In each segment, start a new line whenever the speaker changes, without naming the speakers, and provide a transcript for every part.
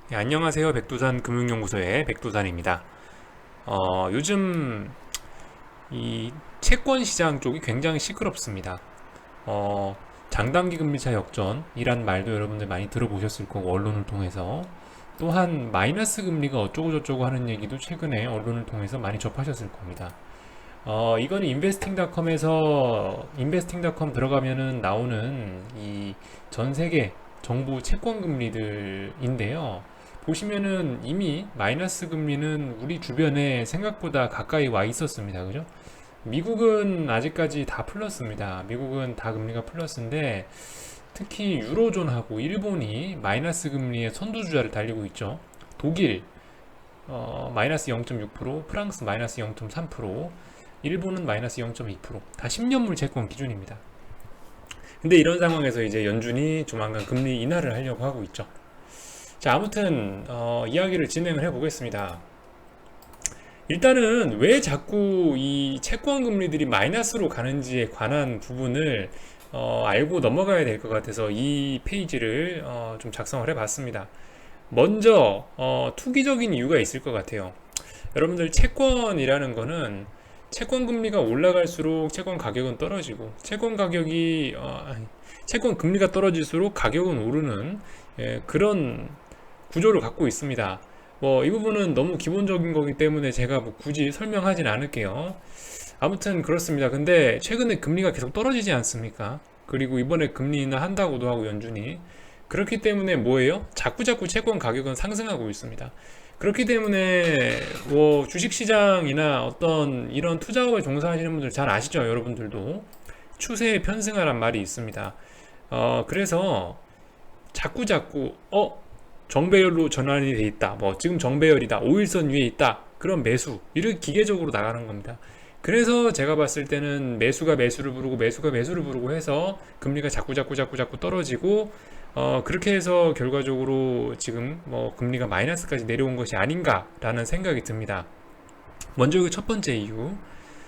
네, 안녕하세요. 백두산 금융연구소의 백두산입니다. 요즘 이 채권 시장 쪽이 굉장히 시끄럽습니다. 장단기 금리차 역전이란 말도 여러분들 많이 들어보셨을 거고, 언론을 통해서. 또한 마이너스 금리가 어쩌고저쩌고 하는 얘기도 최근에 언론을 통해서 많이 접하셨을 겁니다. 이거는 인베스팅닷컴 들어가면은 나오는 이 전 세계 정부 채권 금리들인데요. 보시면은 이미 마이너스 금리는 우리 주변에 생각보다 가까이 와 있었습니다. 그죠? 미국은 아직까지 다 플러스입니다. 미국은 다 금리가 플러스인데 특히 유로존하고 일본이 마이너스 금리의 선두주자를 달리고 있죠. 독일 마이너스 0.6%, 프랑스 마이너스 0.3%, 일본은 마이너스 0.2%다 10년물 채권 기준입니다. 근데 이런 상황에서 이제 연준이 조만간 금리 인하를 하려고 하고 있죠. 자, 아무튼 이야기를 진행을 해보겠습니다. 일단은 왜 자꾸 이 채권 금리들이 마이너스로 가는지에 관한 부분을 알고 넘어가야 될 것 같아서 이 페이지를 좀 작성을 해봤습니다. 먼저 투기적인 이유가 있을 것 같아요. 여러분들 채권이라는 거는 채권 금리가 올라갈수록 채권 가격은 떨어지고 채권 금리가 떨어질수록 가격은 오르는 그런 구조를 갖고 있습니다. 뭐 이 부분은 너무 기본적인 거기 때문에 제가 뭐 굳이 설명하진 않을게요. 아무튼 그렇습니다. 근데 최근에 금리가 계속 떨어지지 않습니까? 그리고 이번에 금리 인하 한다고도 하고 연준이 그렇기 때문에 뭐예요? 자꾸자꾸 채권 가격은 상승하고 있습니다. 그렇기 때문에 뭐 주식시장이나 어떤 이런 투자업에 종사하시는 분들 잘 아시죠? 여러분들도 추세에 편승하란 말이 있습니다. 그래서 자꾸자꾸 정배열로 전환이 돼 있다. 뭐 지금 정배열이다. 5일선 위에 있다. 그런 매수 이렇게 기계적으로 나가는 겁니다. 그래서 제가 봤을 때는 매수가 매수를 부르고 매수가 매수를 부르고 해서 금리가 자꾸 떨어지고 그렇게 해서 결과적으로 지금 뭐 금리가 마이너스까지 내려온 것이 아닌가라는 생각이 듭니다. 먼저 그 첫 번째 이유.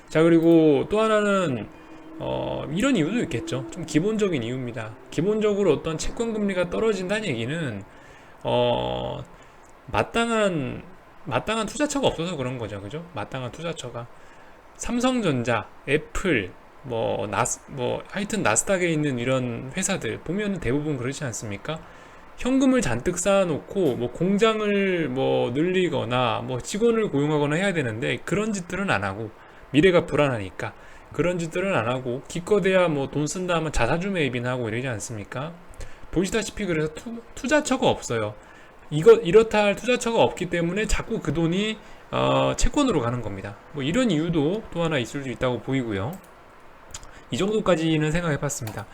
자, 그리고 또 하나는 이런 이유도 있겠죠. 좀 기본적인 이유입니다. 기본적으로 어떤 채권 금리가 떨어진다는 얘기는 어, 마땅한 투자처가 없어서 그런 거죠. 그죠? 마땅한 투자처가. 삼성전자, 애플, 하여튼 나스닥에 있는 이런 회사들 보면 대부분 그렇지 않습니까? 현금을 잔뜩 쌓아놓고 뭐 공장을 뭐 늘리거나 뭐 직원을 고용하거나 해야 되는데 그런 짓들은 안 하고 미래가 불안하니까 그런 짓들은 안 하고 기껏해야 뭐 돈 쓴다 하면 자사주 매입이나 하고 이러지 않습니까? 보시다시피 그래서 투자처가 없어요. 이렇다 할 투자처가 없기 때문에 자꾸 그 돈이 채권으로 가는 겁니다. 뭐 이런 이유도 또 하나 있을 수 있다고 보이고요. 이 정도까지는 생각해 봤습니다.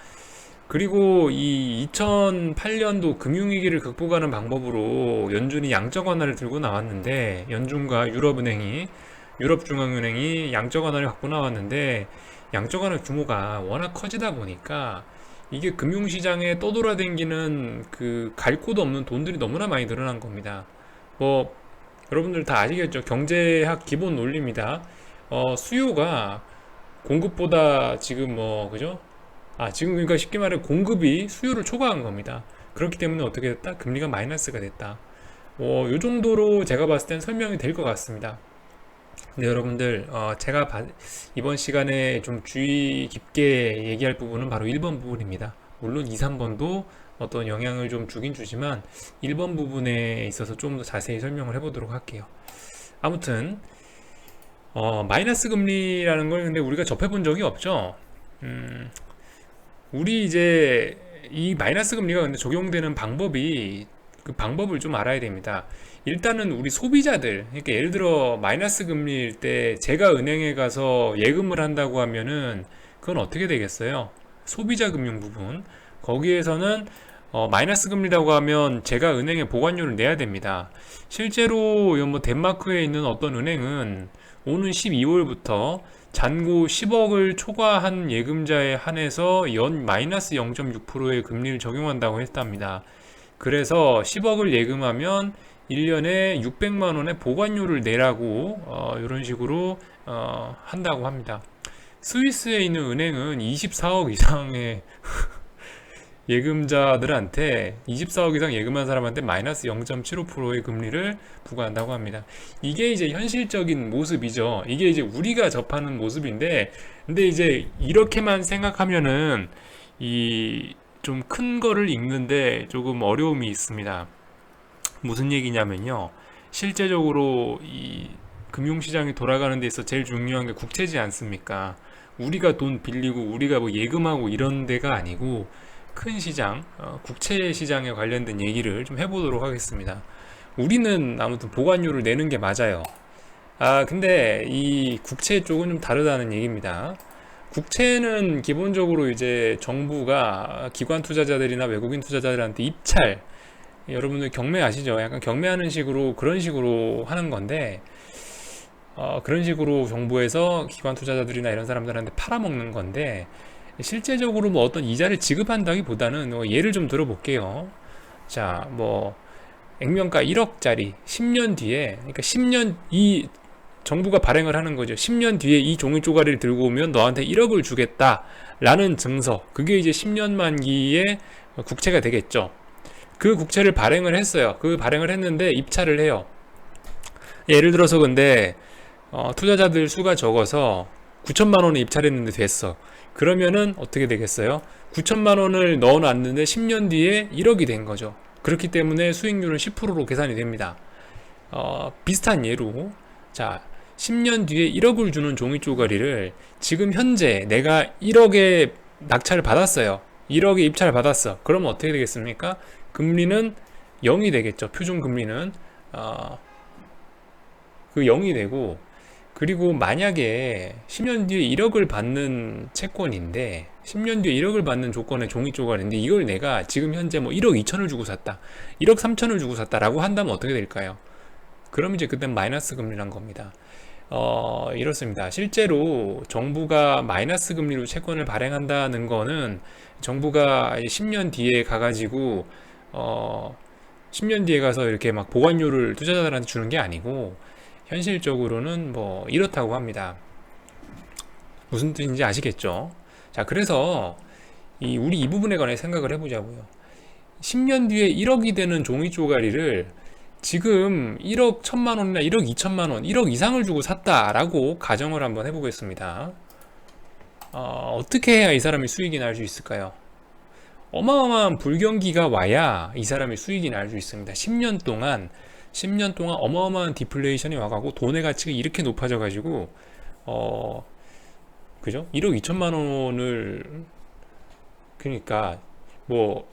그리고 이 2008년도 금융위기를 극복하는 방법으로 연준이 양적 완화를 들고 나왔는데 연준과 유럽중앙은행이 양적 완화를 갖고 나왔는데 양적 완화 규모가 워낙 커지다 보니까 이게 금융시장에 떠돌아다니는 그 갈 곳도 없는 돈들이 너무나 많이 늘어난 겁니다. 뭐 여러분들 다 아시겠죠? 경제학 기본 논리입니다. 수요가 공급보다 지금 뭐 그죠? 지금 그러니까 쉽게 말해 공급이 수요를 초과한 겁니다. 그렇기 때문에 어떻게 됐다? 금리가 마이너스가 됐다. 요 정도로 제가 봤을 땐 설명이 될 것 같습니다. 근데 여러분들 이번 시간에 좀 주의 깊게 얘기할 부분은 바로 1번 부분입니다. 물론 2, 3번도 어떤 영향을 좀 주긴 주지만 1번 부분에 있어서 좀 더 자세히 설명을 해보도록 할게요. 아무튼 마이너스 금리라는 걸 근데 우리가 접해본 적이 없죠. 우리 이제 이 마이너스 금리가 근데 적용되는 방법이 그 방법을 좀 알아야 됩니다. 일단은 우리 소비자들, 그러니까 예를 들어 마이너스 금리일 때 제가 은행에 가서 예금을 한다고 하면은 그건 어떻게 되겠어요? 소비자 금융 부분. 거기에서는 마이너스 금리라고 하면 제가 은행에 보관료를 내야 됩니다. 실제로 뭐 덴마크에 있는 어떤 은행은 오는 12월부터 잔고 10억을 초과한 예금자에 한해서 연 마이너스 0.6%의 금리를 적용한다고 했답니다. 그래서 10억을 예금하면 1년에 600만 원의 보관료를 내라고 이런 식으로 한다고 합니다. 스위스에 있는 은행은 24억 이상의 예금자들한테 24억 이상 예금한 사람한테 마이너스 0.75%의 금리를 부과한다고 합니다. 이게 이제 현실적인 모습이죠. 이게 이제 우리가 접하는 모습인데, 근데 이제 이렇게만 생각하면은 이 좀 큰 거를 읽는데 조금 어려움이 있습니다. 무슨 얘기냐면요. 실제적으로 이 금융시장이 돌아가는 데 있어 제일 중요한 게 국채지 않습니까? 우리가 돈 빌리고 우리가 뭐 예금하고 이런 데가 아니고 큰 시장, 국채 시장에 관련된 얘기를 좀 해보도록 하겠습니다. 우리는 아무튼 보관료를 내는 게 맞아요. 근데 이 국채 쪽은 좀 다르다는 얘기입니다. 국채는 기본적으로 이제 정부가 기관 투자자들이나 외국인 투자자들한테 입찰, 여러분들 경매 아시죠? 약간 경매하는 식으로 그런 식으로 하는 건데, 그런 식으로 정부에서 기관 투자자들이나 이런 사람들한테 팔아먹는 건데, 실제적으로 뭐 어떤 이자를 지급한다기보다는 예를 좀 들어볼게요. 자, 뭐 액면가 1억짜리 10년 뒤에, 그러니까 10년 이 정부가 발행을 하는 거죠. 10년 뒤에 이 종이 쪼가리를 들고 오면 너한테 1억을 주겠다라는 증서. 그게 이제 10년 만기의 국채가 되겠죠. 그 국채를 발행을 했어요. 그 발행을 했는데 입찰을 해요. 예를 들어서 근데 투자자들 수가 적어서 9천만 원에 입찰했는데 됐어. 그러면은 어떻게 되겠어요? 9천만 원을 넣어놨는데 10년 뒤에 1억이 된 거죠. 그렇기 때문에 수익률은 10%로 계산이 됩니다. 비슷한 예로, 자, 10년 뒤에 1억을 주는 종이 쪼가리를 지금 현재 내가 1억에 낙찰을 받았어요. 1억에 입찰을 받았어. 그러면 어떻게 되겠습니까? 금리는 0이 되겠죠. 표준 금리는 그 0이 되고, 그리고 만약에 10년 뒤에 1억을 받는 채권인데 10년 뒤에 1억을 받는 조건의 종이 쪼가리인데 이걸 내가 지금 현재 뭐 1억 2천을 주고 샀다, 1억 3천을 주고 샀다라고 한다면 어떻게 될까요? 그럼 이제 그땐 마이너스 금리란 겁니다. 이렇습니다. 실제로 정부가 마이너스 금리로 채권을 발행한다는 거는 정부가 10년 뒤에 가가지고 10년 뒤에 가서 이렇게 막 보관료를 투자자들한테 주는 게 아니고 현실적으로는 뭐 이렇다고 합니다. 무슨 뜻인지 아시겠죠? 자, 그래서 우리 이 부분에 관해 생각을 해보자고요. 10년 뒤에 1억이 되는 종이 쪼가리를 지금 1억 1천만 원이나 1억 2천만 원, 1억 이상을 주고 샀다라고 가정을 한번 해보겠습니다. 어떻게 해야 이 사람이 수익이 날 수 있을까요? 어마어마한 불경기가 와야 이 사람이 수익이 날 수 있습니다. 10년 동안 어마어마한 디플레이션이 와가고 돈의 가치가 이렇게 높아져 가지고 그죠? 1억 2천만 원을, 그러니까 뭐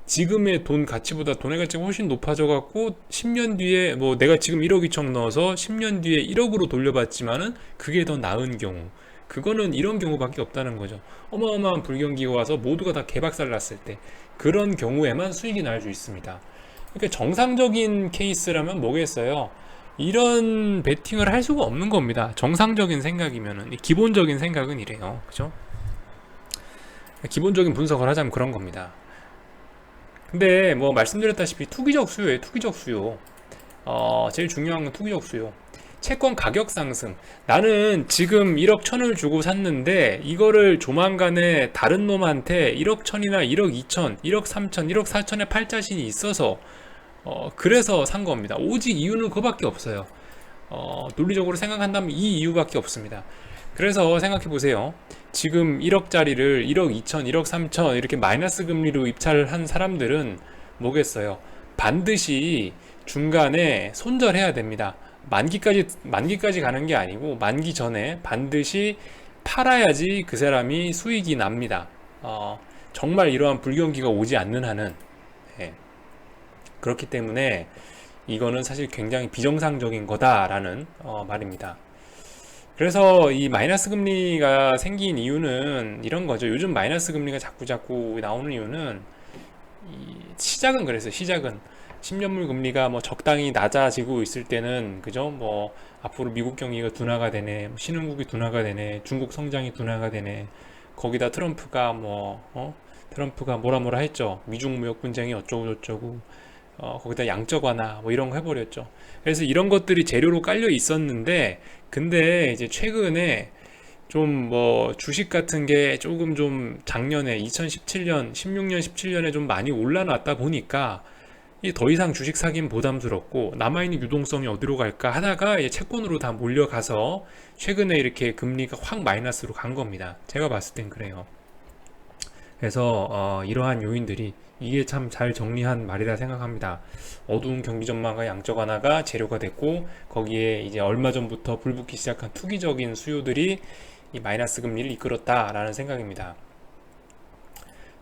지금의 돈 가치보다 돈의 가치가 훨씬 높아져 갖고 10년 뒤에 뭐 내가 지금 1억 2천 넣어서 10년 뒤에 1억으로 돌려받지만은 그게 더 나은 경우, 그거는 이런 경우밖에 없다는 거죠. 어마어마한 불경기가 와서 모두가 다 개박살 났을 때 그런 경우에만 수익이 날 수 있습니다. 그러니까 정상적인 케이스라면 뭐겠어요? 이런 베팅을 할 수가 없는 겁니다. 정상적인 생각이면은, 기본적인 생각은 이래요. 그죠? 기본적인 분석을 하자면 그런 겁니다. 근데 뭐 말씀드렸다시피 투기적 수요예요. 투기적 수요. 제일 중요한 건 투기적 수요. 채권 가격 상승. 나는 지금 1억 천을 주고 샀는데 이거를 조만간에 다른 놈한테 1억 천이나 1억 2천, 1억 3천, 1억 4천에 팔 자신이 있어서 그래서 산 겁니다. 오직 이유는 그거밖에 없어요. 논리적으로 생각한다면 이 이유밖에 없습니다. 그래서 생각해 보세요. 지금 1억짜리를 1억 2천, 1억 3천 이렇게 마이너스 금리로 입찰을 한 사람들은 뭐겠어요? 반드시 중간에 손절해야 됩니다. 만기까지 가는 게 아니고 만기 전에 반드시 팔아야지 그 사람이 수익이 납니다. 정말 이러한 불경기가 오지 않는 한은. 예. 그렇기 때문에 이거는 사실 굉장히 비정상적인 거다라는 말입니다. 그래서 이 마이너스 금리가 생긴 이유는 이런 거죠. 요즘 마이너스 금리가 자꾸 나오는 이유는 시작은 그랬어요. 시작은 10년물 금리가 뭐 적당히 낮아지고 있을 때는, 그죠? 뭐 앞으로 미국 경기가 둔화가 되네, 신흥국이 둔화가 되네, 중국 성장이 둔화가 되네. 거기다 트럼프가 뭐라 했죠. 미중 무역 분쟁이 어쩌고 저쩌고. 거기다 양적 완화 뭐 이런 거 해버렸죠. 그래서 이런 것들이 재료로 깔려 있었는데, 근데 이제 최근에 좀 뭐 주식 같은 게 조금 좀 작년에 2017년, 16년, 17년에 좀 많이 올라놨다 보니까 이 더 이상 주식 사긴 부담스럽고 남아있는 유동성이 어디로 갈까 하다가 이제 채권으로 다 몰려가서 최근에 이렇게 금리가 확 마이너스로 간 겁니다. 제가 봤을 땐 그래요. 그래서 이러한 요인들이 이게 참 잘 정리한 말이라 생각합니다. 어두운 경기 전망과 양적 완화가 재료가 됐고 거기에 이제 얼마 전부터 불붙기 시작한 투기적인 수요들이 이 마이너스 금리를 이끌었다라는 생각입니다.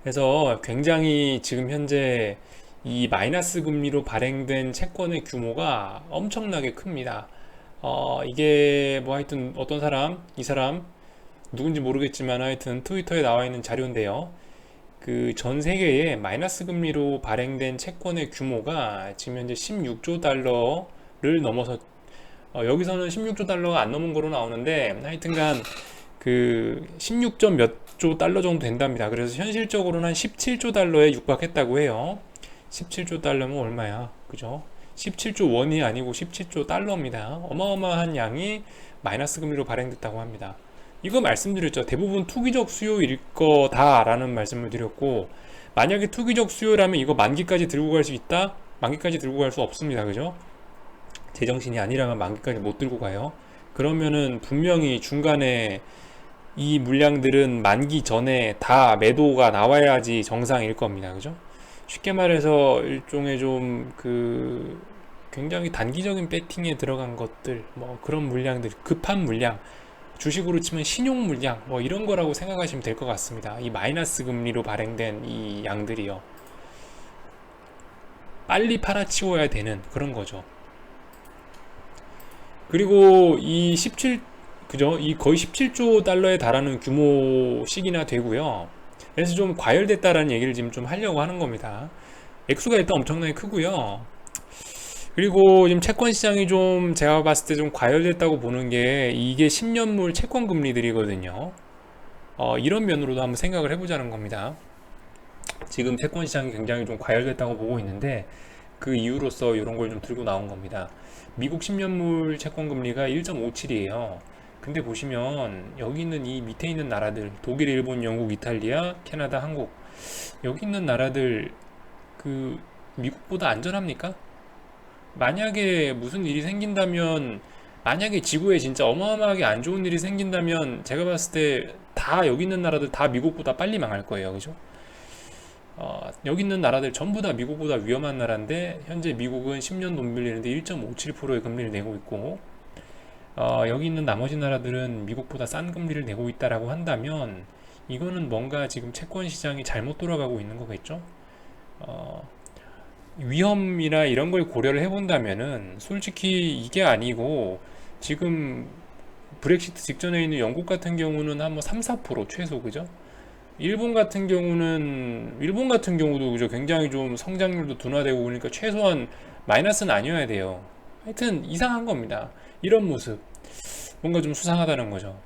그래서 굉장히 지금 현재 이 마이너스 금리로 발행된 채권의 규모가 엄청나게 큽니다. 이게 뭐 하여튼 어떤 사람, 이 사람 누군지 모르겠지만 하여튼 트위터에 나와 있는 자료인데요. 그 전 세계에 마이너스 금리로 발행된 채권의 규모가 지금 현재 16조 달러를 넘어서 여기서는 16조 달러가 안 넘은 거로 나오는데 하여튼간 그 16점 몇 조 달러 정도 된답니다. 그래서 현실적으로는 한 17조 달러에 육박했다고 해요. 17조 달러면 얼마야? 그죠? 17조 원이 아니고 17조 달러입니다. 어마어마한 양이 마이너스 금리로 발행됐다고 합니다. 이거 말씀드렸죠. 대부분 투기적 수요일 거다라는 말씀을 드렸고, 만약에 투기적 수요라면 이거 만기까지 들고 갈 수 있다? 만기까지 들고 갈 수 없습니다. 그죠? 제정신이 아니라면 만기까지 못 들고 가요. 그러면은 분명히 중간에 이 물량들은 만기 전에 다 매도가 나와야지 정상일 겁니다. 그죠? 쉽게 말해서 일종의 좀 굉장히 단기적인 배팅에 들어간 것들, 뭐 그런 물량들, 급한 물량, 주식으로 치면 신용 물량, 뭐 이런 거라고 생각하시면 될 것 같습니다. 이 마이너스 금리로 발행된 이 양들이요. 빨리 팔아치워야 되는 그런 거죠. 그리고 이 17, 그죠? 이 거의 17조 달러에 달하는 규모씩이나 되고요. 그래서 좀 과열됐다라는 얘기를 지금 좀 하려고 하는 겁니다. 액수가 일단 엄청나게 크고요. 그리고 지금 채권 시장이 좀 제가 봤을 때 좀 과열됐다고 보는 게 이게 10년물 채권 금리들이거든요. 이런 면으로도 한번 생각을 해보자는 겁니다. 지금 채권 시장이 굉장히 좀 과열됐다고 보고 있는데 그 이유로서 이런 걸 좀 들고 나온 겁니다. 미국 10년물 채권 금리가 1.57이에요. 근데 보시면 여기 있는 이 밑에 있는 나라들 독일, 일본, 영국, 이탈리아, 캐나다, 한국 여기 있는 나라들 그 미국보다 안전합니까? 만약에 무슨 일이 생긴다면 만약에 지구에 진짜 어마어마하게 안 좋은 일이 생긴다면 제가 봤을 때 다 여기 있는 나라들 다 미국보다 빨리 망할 거예요. 그죠? 여기 있는 나라들 전부 다 미국보다 위험한 나라인데 현재 미국은 10년 돈 빌리는데 1.57%의 금리를 내고 있고 여기 있는 나머지 나라들은 미국보다 싼 금리를 내고 있다라고 한다면 이거는 뭔가 지금 채권 시장이 잘못 돌아가고 있는 거겠죠? 위험이나 이런 걸 고려를 해본다면은 솔직히 이게 아니고 지금 브렉시트 직전에 있는 영국 같은 경우는 한 뭐 3, 4% 최소 그죠? 일본 같은 경우도 그죠? 굉장히 좀 성장률도 둔화되고 그러니까 최소한 마이너스는 아니어야 돼요. 하여튼 이상한 겁니다. 이런 모습 뭔가 좀 수상하다는 거죠.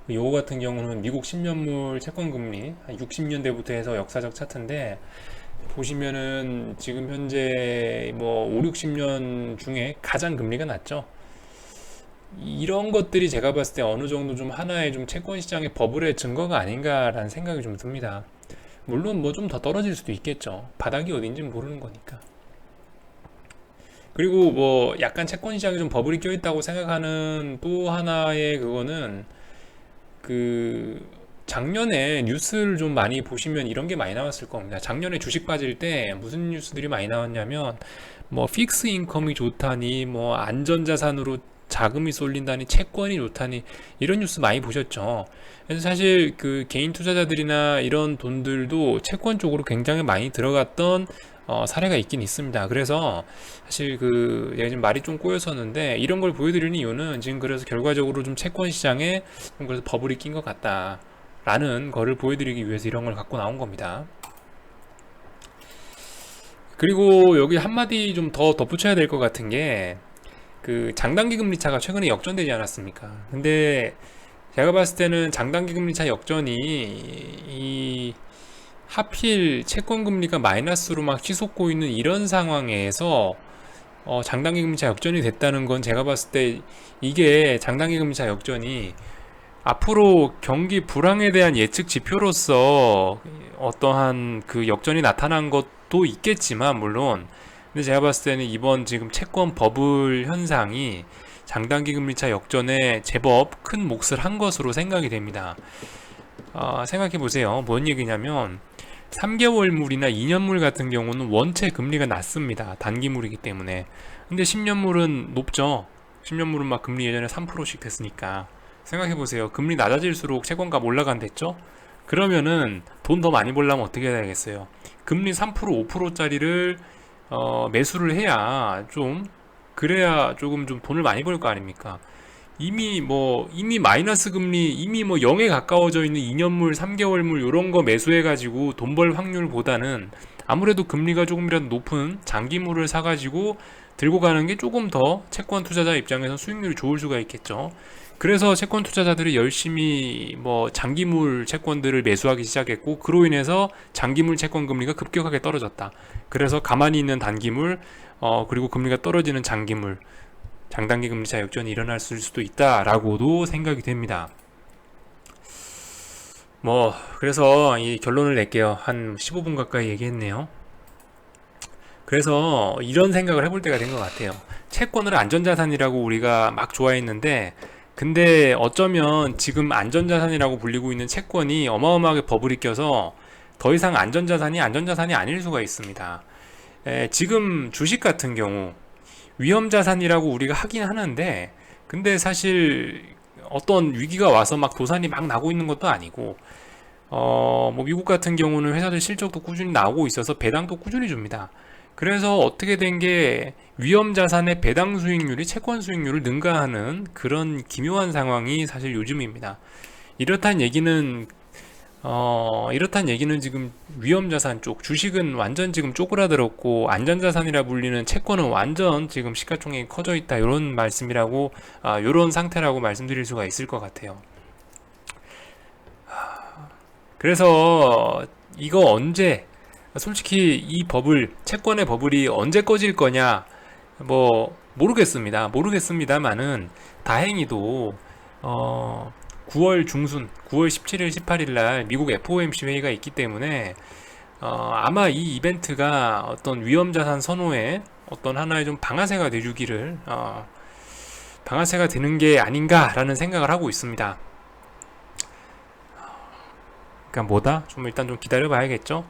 요거 같은 경우는 미국 10년물 채권 금리 60년대부터 해서 역사적 차트인데 보시면은 지금 현재 뭐 5, 60년 중에 가장 금리가 낮죠. 이런 것들이 제가 봤을 때 어느 정도 좀 하나의 좀 채권 시장의 버블의 증거가 아닌가라는 생각이 좀 듭니다. 물론 뭐 좀 더 떨어질 수도 있겠죠. 바닥이 어딘지는 모르는 거니까. 그리고 뭐 약간 채권 시장에 좀 버블이 껴있다고 생각하는 또 하나의 그거는 그 작년에 뉴스를 좀 많이 보시면 이런 게 많이 나왔을 겁니다. 작년에 주식 빠질 때 무슨 뉴스들이 많이 나왔냐면 뭐 픽스 인컴이 좋다니 뭐 안전자산으로 자금이 쏠린다니 채권이 좋다니 이런 뉴스 많이 보셨죠. 그래서 사실 그 개인 투자자들이나 이런 돈들도 채권 쪽으로 굉장히 많이 들어갔던 사례가 있긴 있습니다. 그래서 사실 제가 지금 말이 좀 꼬였었는데 이런 걸 보여드리는 이유는 지금 그래서 결과적으로 좀 채권 시장에 좀 그래서 버블이 낀 것 같다 라는 거를 보여드리기 위해서 이런 걸 갖고 나온 겁니다. 그리고 여기 한마디 좀 더 덧붙여야 될 것 같은 게 그 장단기 금리 차가 최근에 역전되지 않았습니까? 근데 제가 봤을 때는 장단기 금리 차 역전이 하필 채권 금리가 마이너스로 막 치솟고 있는 이런 상황에서 장단기 금리 차 역전이 됐다는 건 제가 봤을 때 이게 장단기 금리 차 역전이 앞으로 경기 불황에 대한 예측 지표로서 어떠한 그 역전이 나타난 것도 있겠지만, 물론. 근데 제가 봤을 때는 이번 지금 채권 버블 현상이 장단기 금리차 역전에 제법 큰 몫을 한 것으로 생각이 됩니다. 생각해 보세요. 뭔 얘기냐면 3개월물이나 2년물 같은 경우는 원체 금리가 낮습니다. 단기물이기 때문에. 근데 10년물은 높죠. 10년물은 막 금리 예전에 3%씩 됐으니까. 생각해 보세요. 금리 낮아질수록 채권값 올라간댔죠? 그러면은 돈 더 많이 벌려면 어떻게 해야 되겠어요? 금리 3% 5%짜리를 매수를 해야 좀, 그래야 조금 좀 돈을 많이 벌 거 아닙니까? 이미 마이너스 금리, 이미 뭐 0에 가까워져 있는 2년물, 3개월물 요런 거 매수해 가지고 돈 벌 확률보다는 아무래도 금리가 조금이라도 높은 장기물을 사 가지고 들고 가는 게 조금 더 채권 투자자 입장에서 수익률이 좋을 수가 있겠죠. 그래서 채권 투자자들이 열심히 뭐 장기물 채권들을 매수하기 시작했고, 그로 인해서 장기물 채권 금리가 급격하게 떨어졌다. 그래서 가만히 있는 단기물, 그리고 금리가 떨어지는 장기물, 장단기 금리차 역전이 일어날 수도 있다라고도 생각이 됩니다. 그래서 이 결론을 낼게요. 한 15분 가까이 얘기했네요. 그래서 이런 생각을 해볼 때가 된 것 같아요. 채권을 안전자산이라고 우리가 막 좋아했는데, 근데 어쩌면 지금 안전자산이라고 불리고 있는 채권이 어마어마하게 버블이 껴서 더 이상 안전자산이 아닐 수가 있습니다. 지금 주식 같은 경우 위험자산이라고 우리가 하긴 하는데, 근데 사실 어떤 위기가 와서 막 도산이 막 나고 있는 것도 아니고, 뭐 미국 같은 경우는 회사들 실적도 꾸준히 나오고 있어서 배당도 꾸준히 줍니다. 그래서 어떻게 된 게 위험자산의 배당 수익률이 채권 수익률을 능가하는 그런 기묘한 상황이 사실 요즘입니다. 이렇단 얘기는 지금 위험자산 쪽, 주식은 완전 지금 쪼그라들었고, 안전자산이라 불리는 채권은 완전 지금 시가총액이 커져 있다. 이런 말씀이라고, 이런 상태라고 말씀드릴 수가 있을 것 같아요. 그래서 이거 언제, 솔직히 이 채권의 버블이 언제 꺼질 거냐, 모르겠습니다만은, 다행히도, 9월 중순, 9월 17일, 18일 날 미국 FOMC 회의가 있기 때문에 아마 이 이벤트가 어떤 위험자산 선호에 어떤 하나의 좀 방아쇠가 돼주기를, 방아쇠가 되는 게 아닌가라는 생각을 하고 있습니다. 그러니까 좀 일단 좀 기다려 봐야겠죠.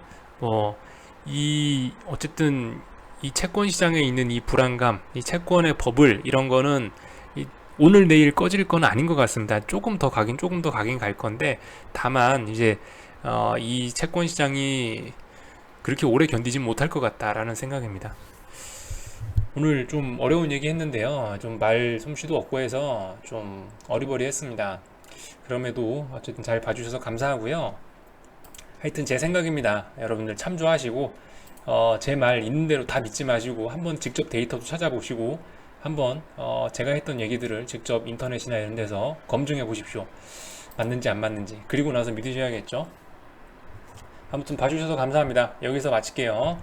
어쨌든 이 채권 시장에 있는 이 불안감, 이 채권의 버블, 이런 거는 오늘 내일 꺼질 건 아닌 것 같습니다. 조금 더 가긴 갈 건데, 다만 이제 이 채권 시장이 그렇게 오래 견디진 못할 것 같다라는 생각입니다. 오늘 좀 어려운 얘기 했는데요. 좀 말 솜씨도 없고 해서 좀 어리버리했습니다. 그럼에도 어쨌든 잘 봐주셔서 감사하고요. 하여튼 제 생각입니다. 여러분들 참조하시고, 제 말 있는 대로 다 믿지 마시고 한번 직접 데이터도 찾아보시고, 한번 제가 했던 얘기들을 직접 인터넷이나 이런 데서 검증해 보십시오. 맞는지 안 맞는지. 그리고 나서 믿으셔야겠죠. 아무튼 봐주셔서 감사합니다. 여기서 마칠게요.